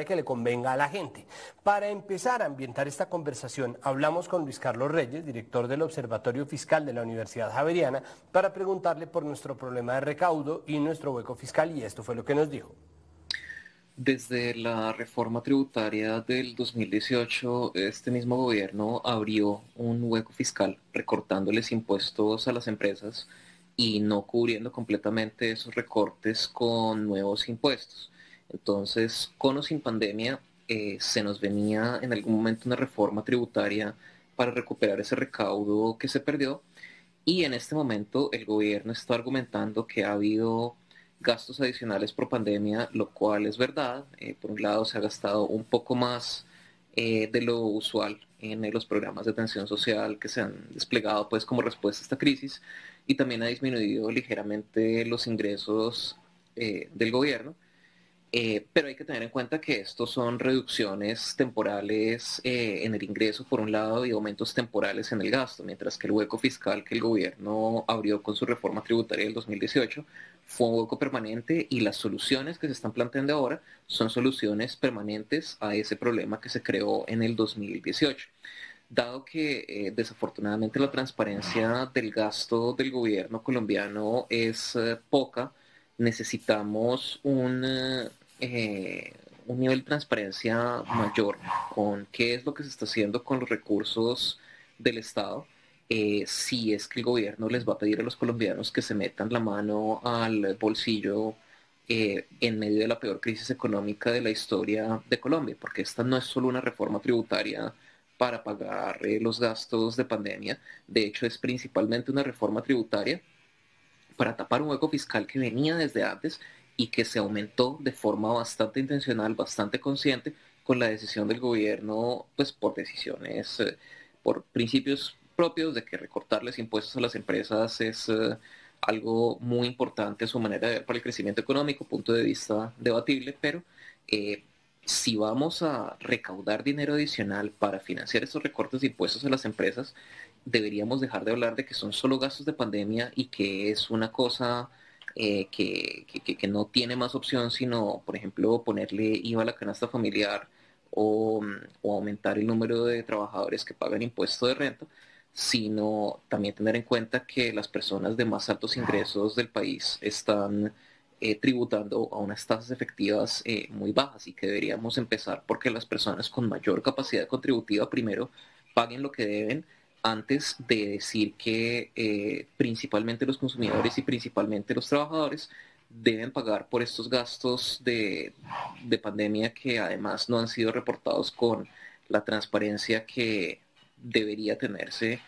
que le convenga a la gente. Para empezar a ambientar esta conversación, hablamos con Luis Carlos Reyes, director del Observatorio Fiscal de la Universidad Javeriana, para preguntarle por nuestro problema de recaudo y nuestro hueco fiscal, y esto fue lo que nos dijo. Desde la reforma tributaria del 2018, este mismo gobierno abrió un hueco fiscal recortándoles impuestos a las empresas y no cubriendo completamente esos recortes con nuevos impuestos. Entonces, con o sin pandemia, se nos venía en algún momento una reforma tributaria para recuperar ese recaudo que se perdió, y en este momento el gobierno está argumentando que ha habido gastos adicionales por pandemia, lo cual es verdad. Por un lado, se ha gastado un poco más de lo usual en los programas de atención social que se han desplegado pues como respuesta a esta crisis, y también ha disminuido ligeramente los ingresos del gobierno. Pero hay que tener en cuenta que estos son reducciones temporales en el ingreso por un lado y aumentos temporales en el gasto, mientras que el hueco fiscal que el gobierno abrió con su reforma tributaria del 2018 fue un hueco permanente, y las soluciones que se están planteando ahora son soluciones permanentes a ese problema que se creó en el 2018. Dado que desafortunadamente la transparencia del gasto del gobierno colombiano es poca, necesitamos un nivel de transparencia mayor con qué es lo que se está haciendo con los recursos del Estado, si es que el gobierno les va a pedir a los colombianos que se metan la mano al bolsillo en medio de la peor crisis económica de la historia de Colombia, porque esta no es solo una reforma tributaria para pagar los gastos de pandemia. De hecho, es principalmente una reforma tributaria para tapar un hueco fiscal que venía desde antes y que se aumentó de forma bastante intencional, bastante consciente, con la decisión del gobierno, pues por decisiones, por principios propios de que recortarles impuestos a las empresas es algo muy importante a su manera de ver para el crecimiento económico, punto de vista debatible, pero si vamos a recaudar dinero adicional para financiar estos recortes de impuestos a las empresas, deberíamos dejar de hablar de que son solo gastos de pandemia y que es una cosa que no tiene más opción sino, por ejemplo, ponerle IVA a la canasta familiar o aumentar el número de trabajadores que pagan impuesto de renta, sino también tener en cuenta que las personas de más altos ingresos del país están tributando a unas tasas efectivas muy bajas, y que deberíamos empezar porque las personas con mayor capacidad contributiva primero paguen lo que deben, antes de decir que principalmente los consumidores y principalmente los trabajadores deben pagar por estos gastos de pandemia, que además no han sido reportados con la transparencia que debería tenerse.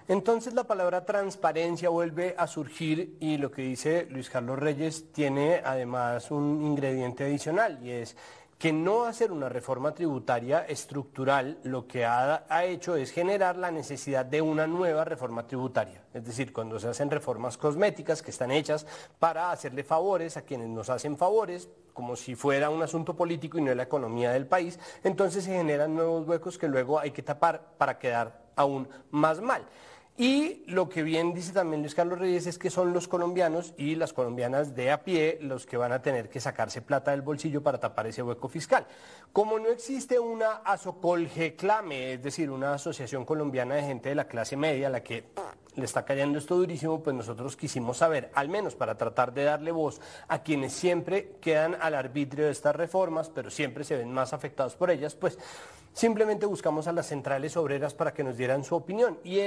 Entonces la palabra transparencia vuelve a surgir, y lo que dice Luis Carlos Reyes tiene además un ingrediente adicional, y es que no hacer una reforma tributaria estructural lo que ha hecho es generar la necesidad de una nueva reforma tributaria. Es decir, cuando se hacen reformas cosméticas que están hechas para hacerle favores a quienes nos hacen favores, como si fuera un asunto político y no la economía del país, entonces se generan nuevos huecos que luego hay que tapar para quedar aún más mal. Y lo que bien dice también Luis Carlos Reyes es que son los colombianos y las colombianas de a pie los que van a tener que sacarse plata del bolsillo para tapar ese hueco fiscal. Como no existe una ASOCOLGECLAME, es decir, una asociación colombiana de gente de la clase media a la que le está cayendo esto durísimo, pues nosotros quisimos saber, al menos para tratar de darle voz a quienes siempre quedan al arbitrio de estas reformas, pero siempre se ven más afectados por ellas, pues simplemente buscamos a las centrales obreras para que nos dieran su opinión. Y